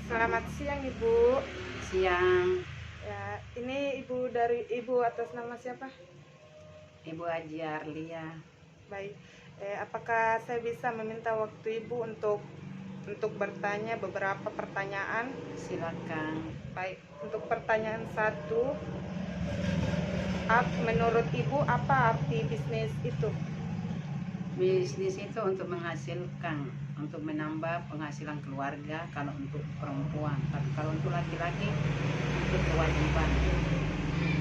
Selamat siang Ibu. Siang, Ya, ini Ibu atas nama siapa? Ibu Haji Arlia. Baik. Apakah saya bisa meminta waktu Ibu untuk bertanya beberapa pertanyaan? Silakan. Baik. Untuk pertanyaan satu, menurut Ibu apa arti bisnis itu? Bisnis itu untuk menghasilkan, untuk menambah penghasilan keluarga kalau untuk perempuan. Tapi kalau untuk laki-laki, untuk kewajiban.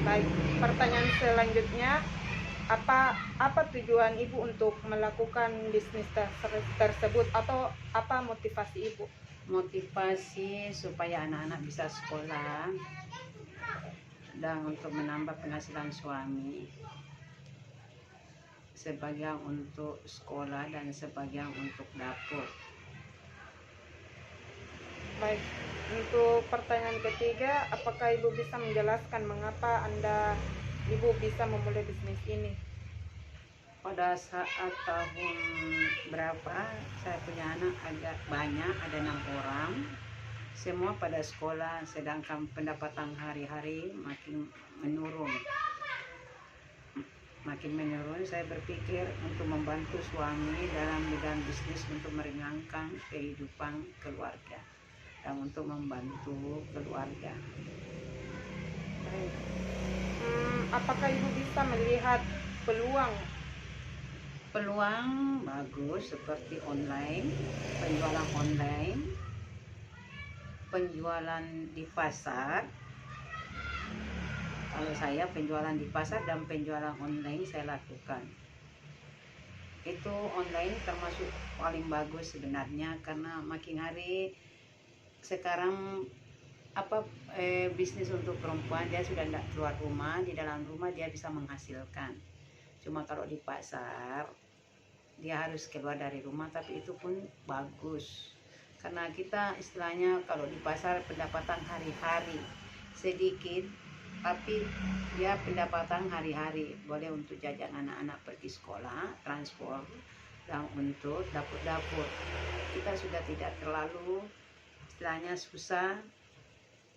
Baik. Pertanyaan selanjutnya, apa tujuan Ibu untuk melakukan bisnis tersebut atau apa motivasi Ibu? Motivasi supaya anak-anak bisa sekolah dan untuk menambah penghasilan suami. Sebagian untuk sekolah dan sebagian untuk dapur. Baik, untuk pertanyaan ketiga, apakah Ibu bisa menjelaskan mengapa Ibu bisa memulai bisnis ini? Pada saat tahun berapa saya punya anak agak banyak, ada 6 orang, semua pada sekolah, sedangkan pendapatan hari-hari makin menurun. Saya berpikir untuk membantu suami dalam bidang bisnis untuk meringankan kehidupan keluarga dan untuk membantu keluarga. Baik. Apakah Ibu bisa melihat peluang? Peluang bagus seperti penjualan online, penjualan di pasar. Kalau saya penjualan di pasar dan penjualan online saya lakukan. Itu online termasuk paling bagus sebenarnya, karena makin hari sekarang bisnis untuk perempuan dia sudah tidak keluar rumah, di dalam rumah dia bisa menghasilkan. Cuma kalau di pasar dia harus keluar dari rumah, tapi itu pun bagus karena kita istilahnya kalau di pasar pendapatan hari-hari sedikit, tapi dia pendapatan hari-hari boleh untuk jajan anak-anak pergi sekolah, transport, dan untuk dapur-dapur. Kita sudah tidak terlalu istilahnya susah,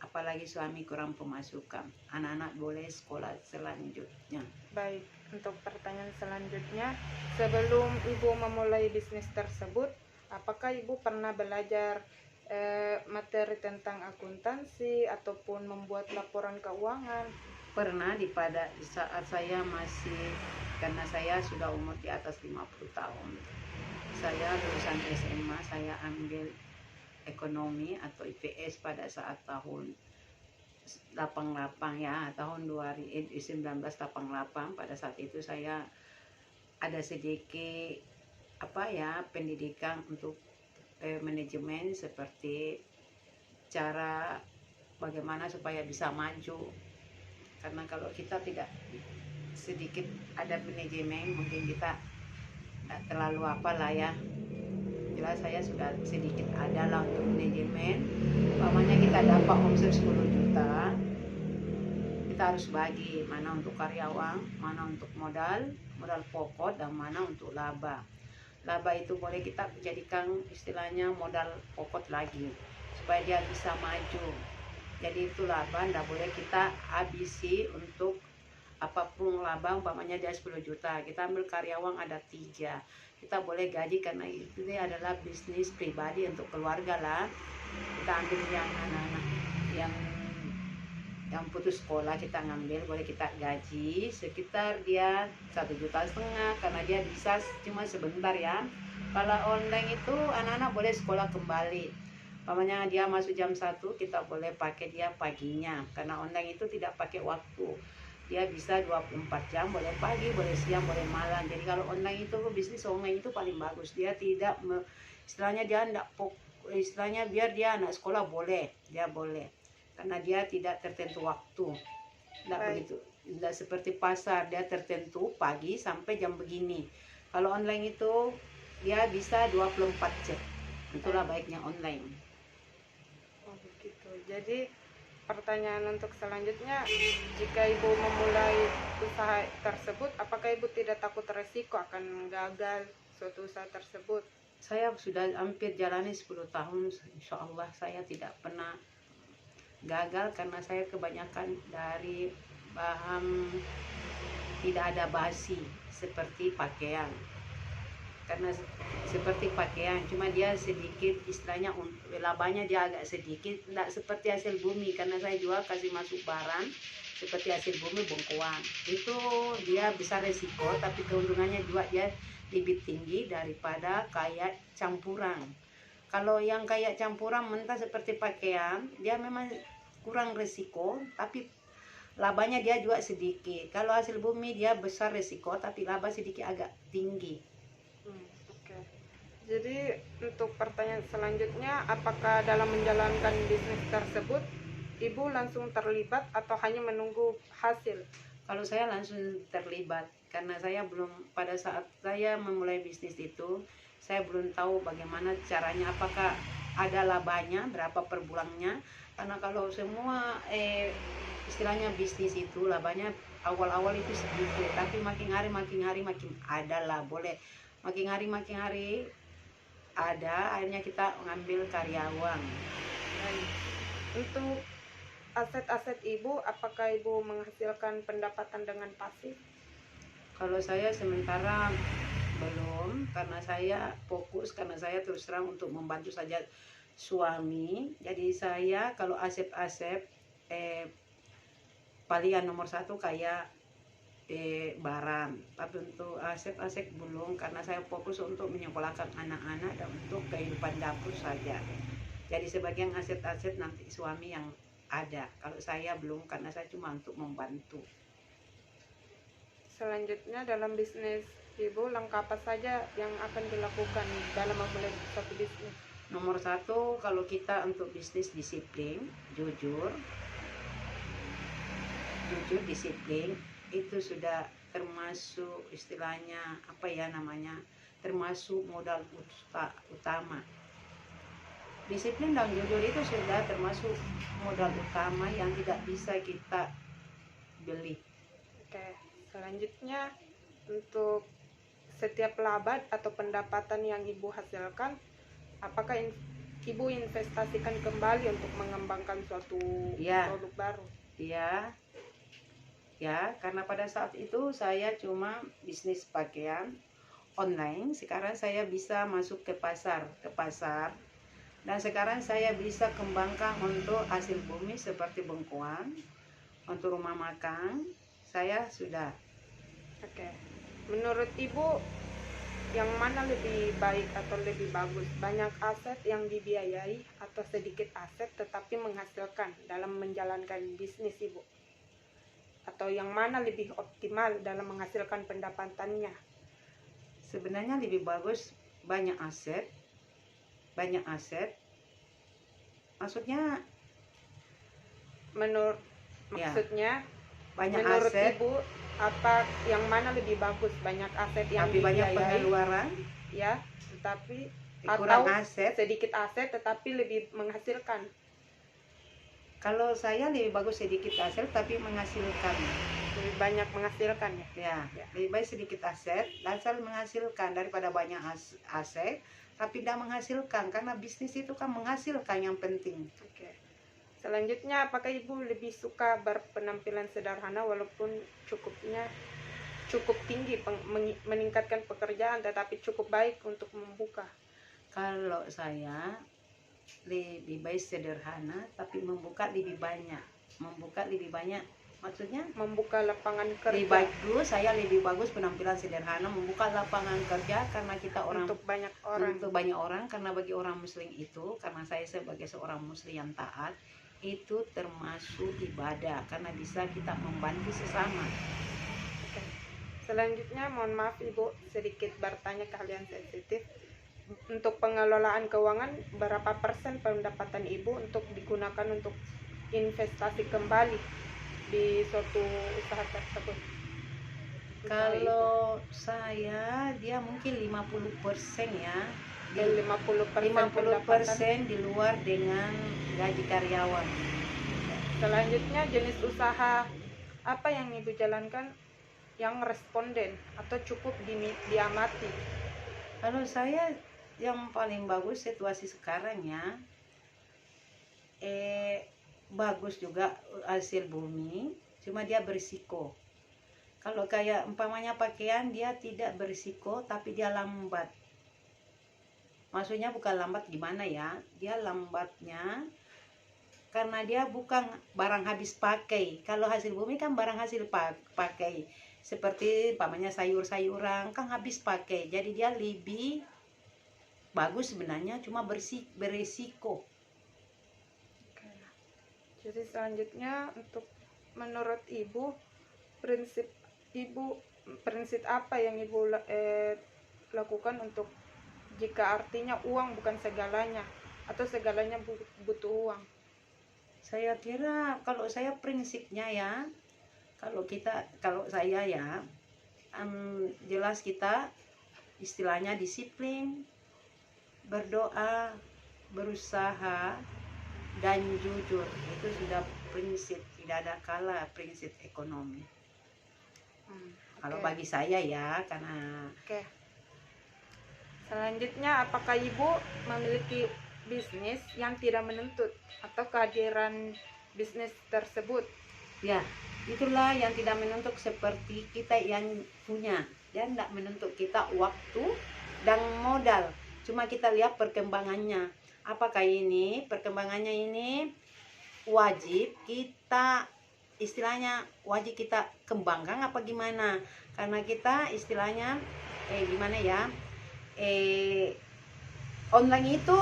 apalagi suami kurang pemasukan, anak-anak boleh sekolah selanjutnya. Baik, untuk pertanyaan selanjutnya, sebelum Ibu memulai bisnis tersebut, apakah Ibu pernah belajar materi tentang akuntansi ataupun membuat laporan keuangan? Pernah pada saat saya masih, karena saya sudah umur di atas 50 tahun. Saya lulusan SMA, saya ambil ekonomi atau IPS pada saat tahun 88 ya, tahun 1988. Pada saat itu saya ada sedikit pendidikan untuk manajemen, seperti cara bagaimana supaya bisa maju. Karena kalau kita tidak sedikit ada manajemen, mungkin kita tidak terlalu ya. Jelas saya sudah sedikit ada lah untuk manajemen. Umpamanya kita dapat omset 10 juta, kita harus bagi mana untuk karyawan, mana untuk modal pokok, dan mana untuk laba. Laba itu boleh kita jadikan istilahnya modal pokok lagi supaya dia bisa maju. Jadi itu laba tidak boleh kita habisi untuk apapun. Laba umpamanya dia 10 juta, kita ambil karyawan ada 3, kita boleh gaji, karena ini adalah bisnis pribadi untuk keluarga lah. Kita ambil yang anak-anak yang putus sekolah, kita ngambil, boleh kita gaji sekitar dia 1,5 juta, karena dia bisa cuma sebentar ya. Kalau online itu anak-anak boleh sekolah kembali, umpamanya dia masuk jam 1, kita boleh pakai dia paginya, karena online itu tidak pakai waktu, dia bisa 24 jam, boleh pagi, boleh siang, boleh malam. Jadi kalau online itu, bisnis online itu paling bagus, dia tidak istilahnya dia tidak istilahnya biar dia anak sekolah dia boleh, karena dia tidak tertentu waktu. Tidak begitu, tidak seperti pasar dia tertentu pagi sampai jam begini. Kalau online itu dia bisa 24 jam. Itulah baiknya online. Oh begitu. Jadi pertanyaan untuk selanjutnya, jika Ibu memulai usaha tersebut, apakah Ibu tidak takut resiko akan gagal suatu usaha tersebut? Saya sudah hampir jalani 10 tahun, insya Allah saya tidak pernah gagal karena saya kebanyakan dari bahan tidak ada basi seperti pakaian. Karena seperti pakaian, cuma dia sedikit istilahnya labanya dia agak sedikit, tidak seperti hasil bumi karena saya jual kasih masuk barang seperti hasil bumi bengkoang. Itu dia besar resiko tapi keuntungannya juga dia lebih tinggi daripada kayak campuran. Kalau yang kayak campuran mentah seperti pakaian, dia memang kurang resiko tapi labanya dia juga sedikit. Kalau hasil bumi dia besar resiko tapi laba sedikit agak tinggi. Oke. Jadi untuk pertanyaan selanjutnya, apakah dalam menjalankan bisnis tersebut ibu langsung terlibat atau hanya menunggu hasil? Kalau saya langsung terlibat karena saya belum, pada saat saya memulai bisnis itu saya belum tahu bagaimana caranya, apakah ada labanya berapa per bulannya. Karena kalau semua istilahnya bisnis itu labanya awal-awal itu sedikit tapi makin hari makin ada lah, boleh makin hari ada, akhirnya kita ngambil karyawan. Baik. Untuk aset-aset ibu, apakah ibu menghasilkan pendapatan dengan pasif? Kalau saya sementara belum, karena saya fokus, karena saya terus terang untuk membantu saja suami. Jadi saya kalau aset-aset palingan nomor satu kayak barang, tapi untuk aset-aset belum karena saya fokus untuk menyekolahkan anak-anak dan untuk kehidupan dapur saja. Jadi sebagian aset-aset nanti suami yang ada, kalau saya belum karena saya cuma untuk membantu. Selanjutnya dalam bisnis ibu, langkah apa saja yang akan dilakukan dalam memulai suatu bisnis? Nomor satu, kalau kita untuk bisnis disiplin, jujur disiplin, itu sudah termasuk istilahnya apa ya namanya, termasuk modal utama. Disiplin dan jujur itu sudah termasuk modal utama yang tidak bisa kita beli. Oke. Selanjutnya, untuk setiap laba atau pendapatan yang ibu hasilkan, apakah ibu investasikan kembali untuk mengembangkan suatu produk baru? Ya, karena pada saat itu saya cuma bisnis pakaian online. Sekarang saya bisa masuk ke pasar, dan sekarang saya bisa kembangkan untuk hasil bumi seperti bengkoang, untuk rumah makan. Saya sudah. Oke. Menurut ibu, yang mana lebih baik atau lebih bagus? Banyak aset yang dibiayai atau sedikit aset tetapi menghasilkan dalam menjalankan bisnis ibu? Atau yang mana lebih optimal dalam menghasilkan pendapatannya? Sebenarnya lebih bagus banyak aset. Maksudnya maksudnya banyak menurut aset, ibu apa yang mana lebih bagus? Banyak aset yang tapi banyak dibiayai, pengeluaran, ya, tetapi kurang atau aset. sedikit aset tetapi lebih menghasilkan? Kalau saya lebih bagus sedikit aset tapi menghasilkan. Lebih banyak menghasilkan ya? Ya, lebih baik sedikit aset asal menghasilkan daripada banyak aset tapi tidak menghasilkan, karena bisnis itu kan menghasilkan yang penting. Oke. Selanjutnya, apakah ibu lebih suka berpenampilan sederhana walaupun cukup tinggi meningkatkan pekerjaan tetapi cukup baik untuk membuka? Kalau saya lebih baik sederhana tapi membuka lebih banyak. Maksudnya Membuka lapangan kerja. Saya lebih bagus penampilan sederhana, membuka lapangan kerja karena kita orang untuk banyak orang. Karena bagi orang muslim itu, karena saya sebagai seorang muslim yang taat, itu termasuk ibadah karena bisa kita membantu sesama. Oke. Selanjutnya, mohon maaf ibu, sedikit bertanya kalian sensitif. Untuk pengelolaan keuangan, berapa persen pendapatan ibu untuk digunakan untuk investasi kembali di suatu usaha tersebut? Kalau saya, dia mungkin 50% ya. 50% di luar dengan gaji karyawan. Selanjutnya, jenis usaha apa yang ibu jalankan yang responden atau cukup diamati? Kalau saya yang paling bagus situasi sekarang ya, bagus juga hasil bumi, cuma dia berisiko. Kalau kayak umpamanya pakaian, dia tidak berisiko tapi dia lambat. Maksudnya bukan lambat gimana ya, dia lambatnya karena dia bukan barang habis pakai. Kalau hasil bumi kan barang hasil pakai, seperti umpamanya sayur-sayuran kan habis pakai, jadi dia lebih bagus sebenarnya, cuma berisiko. Oke. Jadi selanjutnya untuk menurut Ibu, prinsip apa yang Ibu lakukan untuk jika artinya uang bukan segalanya atau segalanya butuh uang? Saya kira kalau saya prinsipnya ya, kalau saya ya, jelas kita istilahnya disiplin, berdoa, berusaha, dan jujur. Itu sudah prinsip, tidak ada kalah prinsip ekonomi. Kalau Oke. bagi saya ya, karena Oke. Selanjutnya, apakah Ibu memiliki bisnis yang tidak menuntut atau kehadiran bisnis tersebut? ya itulah yang tidak menuntut seperti kita yang punya. Dia tidak menuntut kita waktu dan modal. Cuma kita lihat perkembangannya. Apakah ini perkembangannya ini wajib kita istilahnya wajib kita kembangkan apa gimana? Karena kita istilahnya gimana ya? Online itu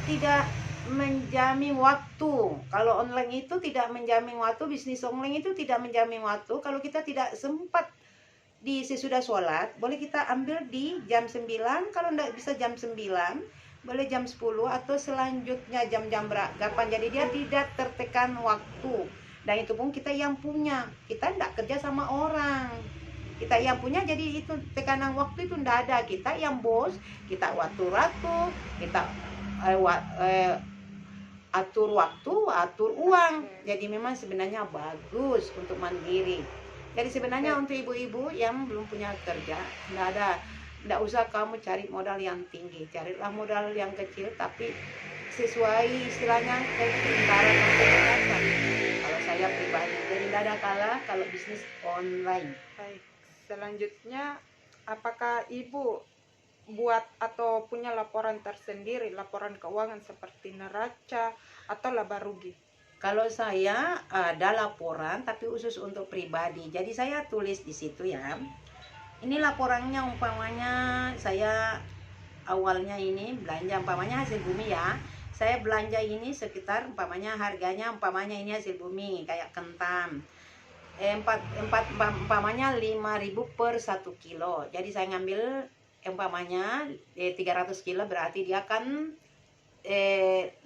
tidak menjamin waktu. Kalau online itu tidak menjamin waktu, bisnis online itu tidak menjamin waktu. Kalau kita tidak sempat di sesudah sholat, boleh kita ambil di jam 9. Kalau tidak bisa jam 9, boleh jam 10 atau selanjutnya jam-jam berapa. Jadi dia tidak tertekan waktu. Dan itu pun kita yang punya. Kita tidak kerja sama orang. Kita yang punya, jadi itu tekanan waktu itu tidak ada. Kita yang bos, kita atur-atur, kita atur waktu, atur uang. Jadi memang sebenarnya bagus untuk mandiri. Jadi sebenarnya untuk ibu-ibu yang belum punya kerja, tidak usah kamu cari modal yang tinggi, carilah modal yang kecil tapi sesuai istilahnya kepintaran dan kecerdasan. Kalau saya pribadi, jadi tidak ada kalah kalau bisnis online. Baik. Selanjutnya, apakah Ibu buat atau punya laporan tersendiri, laporan keuangan seperti neraca atau laba rugi? Kalau saya ada laporan tapi khusus untuk pribadi. Jadi saya tulis di situ ya. Ini laporannya umpamanya saya awalnya ini belanja umpamanya hasil bumi ya. Saya belanja ini sekitar umpamanya harganya umpamanya ini hasil bumi kayak kentang. Umpamanya 5.000 per 1 kilo. Jadi saya ngambil umpamanya 300 kilo berarti dia kan 15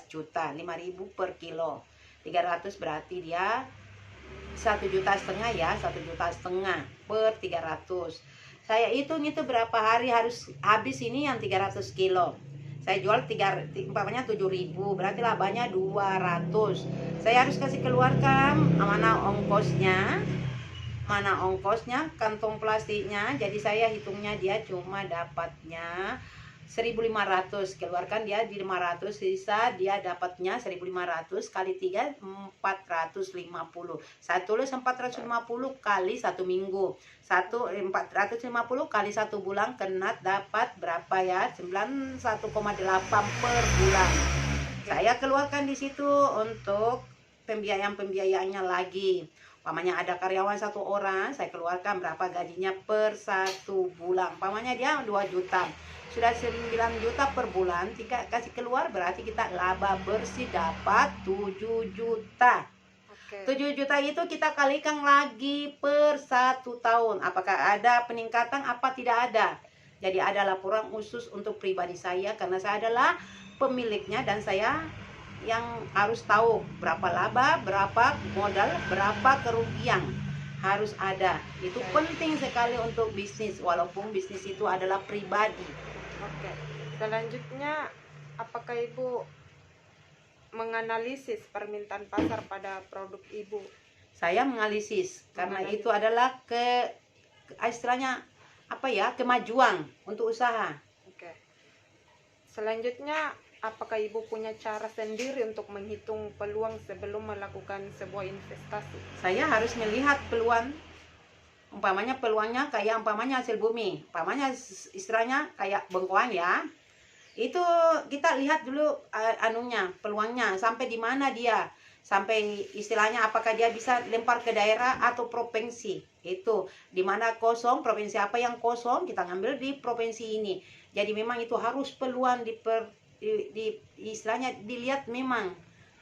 juta, 5.000 per kilo. 300 berarti dia 1,5 juta ya, 1,5 juta per 300. Saya hitung itu berapa hari harus habis ini yang 300 kilo. Saya jual umpamanya 7.000, berarti labanya 200. Saya harus kasih keluarkan mana ongkosnya, kantong plastiknya. Jadi saya hitungnya dia cuma dapatnya 1.500, keluarkan dia di 500, sisa dia dapatnya 1.500 kali 3 450. Saya tulis 450 kali 1 minggu. 450 kali 1 bulan kena dapat berapa ya? 1,8 per bulan. Saya keluarkan di situ untuk pembiayaannya lagi. Pamannya ada karyawan 1 orang, saya keluarkan berapa gajinya per 1 bulan. Pamannya dia 2 juta. Sudah 9 juta per bulan, jika kasih keluar berarti kita laba bersih dapat 7 juta. Oke. 7 juta itu kita kalikan lagi per 1 tahun. Apakah ada peningkatan apa tidak ada. Jadi ada laporan khusus untuk pribadi saya karena saya adalah pemiliknya dan saya yang harus tahu berapa laba, berapa modal, berapa kerugian. Harus ada. Itu penting sekali untuk bisnis walaupun bisnis itu adalah pribadi. Oke. Selanjutnya, apakah Ibu menganalisis permintaan pasar pada produk Ibu? Saya menganalisis karena itu adalah istilahnya apa ya, kemajuan untuk usaha. Selanjutnya, apakah ibu punya cara sendiri untuk menghitung peluang sebelum melakukan sebuah investasi? Saya harus melihat peluang, umpamanya peluangnya kayak umpamanya hasil bumi, umpamanya istilahnya kayak bengkoang ya. Itu kita lihat dulu anunya, peluangnya sampai di mana dia, sampai istilahnya apakah dia bisa lempar ke daerah atau provinsi. Itu di mana kosong, provinsi apa yang kosong kita ngambil di provinsi ini. Jadi memang itu harus peluang istilahnya dilihat memang,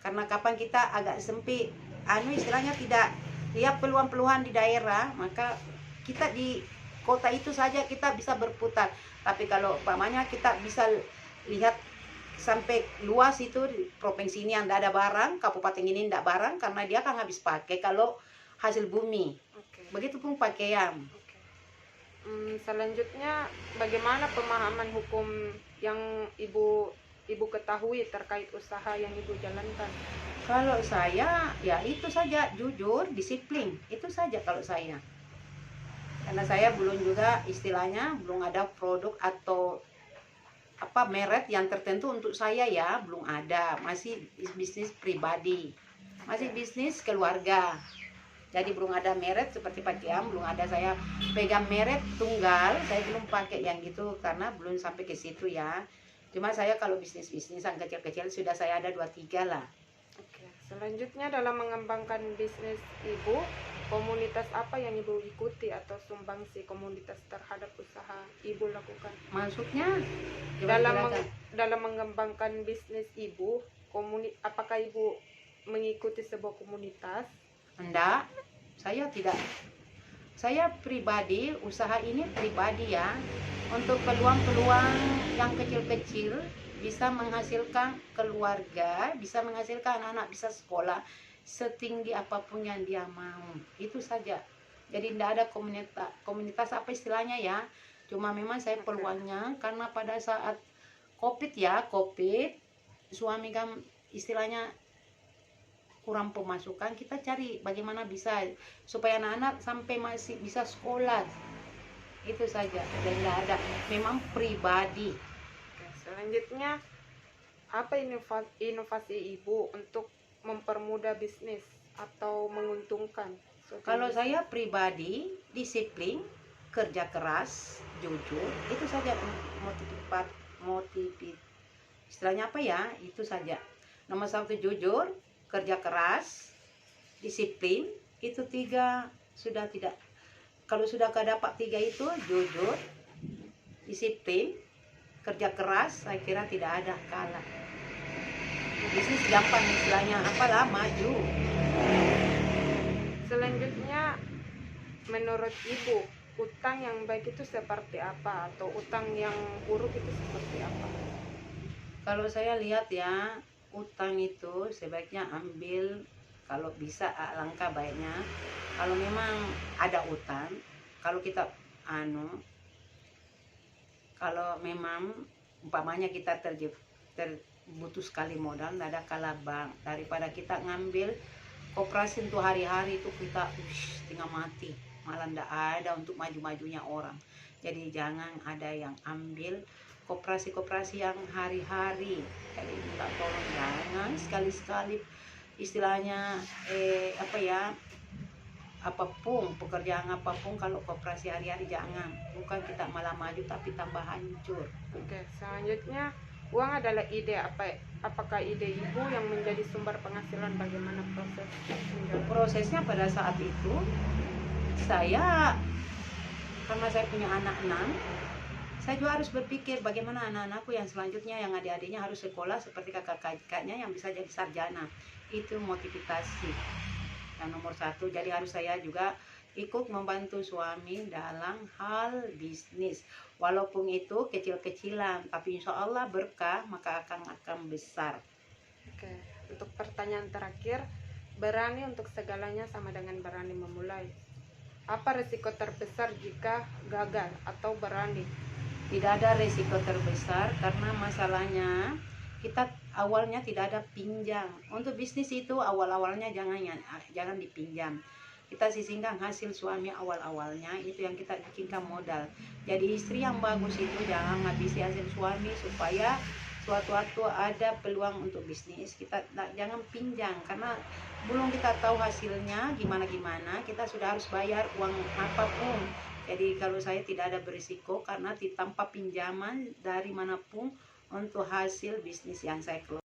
karena kapan kita agak sempit istilahnya tidak lihat peluang-peluang di daerah, maka kita di kota itu saja kita bisa berputar. Tapi kalau umpamanya kita bisa lihat sampai luas, itu di provinsi ini yang tidak ada barang, kabupaten ini tidak barang, karena dia kan habis pakai kalau hasil bumi. Oke. Begitupun pakaian. Oke. Selanjutnya, bagaimana pemahaman hukum yang ibu ketahui terkait usaha yang ibu jalankan? Kalau saya ya itu saja, jujur, disiplin, itu saja kalau saya. Karena saya belum juga istilahnya belum ada produk atau apa merek yang tertentu untuk saya ya, belum ada, masih bisnis pribadi, masih bisnis keluarga. Jadi belum ada merek seperti pakaian, belum ada saya pegang merek tunggal, saya belum pakai yang gitu karena belum sampai ke situ ya. Cuma saya kalau bisnis-bisnis yang kecil-kecil sudah saya ada 2-3 lah. Oke. Selanjutnya, dalam mengembangkan bisnis ibu, komunitas apa yang ibu ikuti atau sumbangsi komunitas terhadap usaha ibu lakukan? Maksudnya Dalam mengembangkan bisnis ibu, apakah ibu mengikuti sebuah komunitas? Enggak, saya tidak. Saya pribadi, usaha ini pribadi ya, untuk peluang-peluang yang kecil-kecil bisa menghasilkan keluarga, bisa menghasilkan anak-anak bisa sekolah setinggi apapun yang dia mau. Itu saja. Jadi tidak ada komunitas apa istilahnya ya. Cuma memang saya peluangnya karena pada saat COVID, suami kan istilahnya kurang pemasukan, kita cari bagaimana bisa supaya anak-anak sampai masih bisa sekolah. Itu saja. Dan tidak ada, memang pribadi. Oke. Selanjutnya, apa inovasi ibu untuk mempermudah bisnis atau menguntungkan? Kalau saya pribadi, disiplin, kerja keras, jujur, itu saja motivasi. Istilahnya apa ya? Itu saja. Nomor 1 jujur, kerja keras, disiplin, itu 3 sudah tidak. Kalau sudah dapat 3 itu, jujur, disiplin, kerja keras, saya kira tidak ada kalah. Bisnis gampang istilahnya, apalah maju. Selanjutnya, menurut ibu, utang yang baik itu seperti apa, atau utang yang buruk itu seperti apa? Kalau saya lihat ya, utang itu sebaiknya ambil kalau bisa, alangkah baiknya kalau memang ada utang, kalau kita kalau memang umpamanya kita butuh sekali modal, tidak ada kalah bank, daripada kita ngambil koperasi untuk hari-hari itu kita tinggal mati, malah tidak ada untuk maju-majunya orang. Jadi jangan ada yang ambil koperasi-koperasi yang hari-hari. Jadi minta tolong jangan sekali-sekali istilahnya apapun pekerjaan apapun, kalau koperasi hari-hari jangan, bukan kita malah maju tapi tambah hancur. Oke. Selanjutnya, uang adalah ide apakah ide ibu yang menjadi sumber penghasilan? Bagaimana Prosesnya pada saat itu saya, karena saya punya anak 6, saya juga harus berpikir bagaimana anak-anakku yang selanjutnya, yang adik-adiknya harus sekolah seperti kakak-kakaknya yang bisa jadi sarjana. Itu motivasi yang nomor 1. Jadi harus saya juga ikut membantu suami dalam hal bisnis, walaupun itu kecil-kecilan, tapi insya Allah berkah, maka akan besar. Oke. Untuk pertanyaan terakhir, berani untuk segalanya sama dengan berani memulai. Apa risiko terbesar jika gagal atau berani? Tidak ada risiko terbesar, karena masalahnya kita awalnya tidak ada pinjam. Untuk bisnis itu awal-awalnya jangan dipinjam. Kita sisihkan hasil suami awal-awalnya, itu yang kita bikinkan modal. Jadi istri yang bagus itu jangan habisi hasil suami supaya waktu ada peluang untuk bisnis, kita jangan pinjam, karena belum kita tahu hasilnya gimana, kita sudah harus bayar uang apapun. Jadi kalau saya tidak ada berisiko karena tanpa pinjaman dari manapun untuk hasil bisnis yang saya kelola.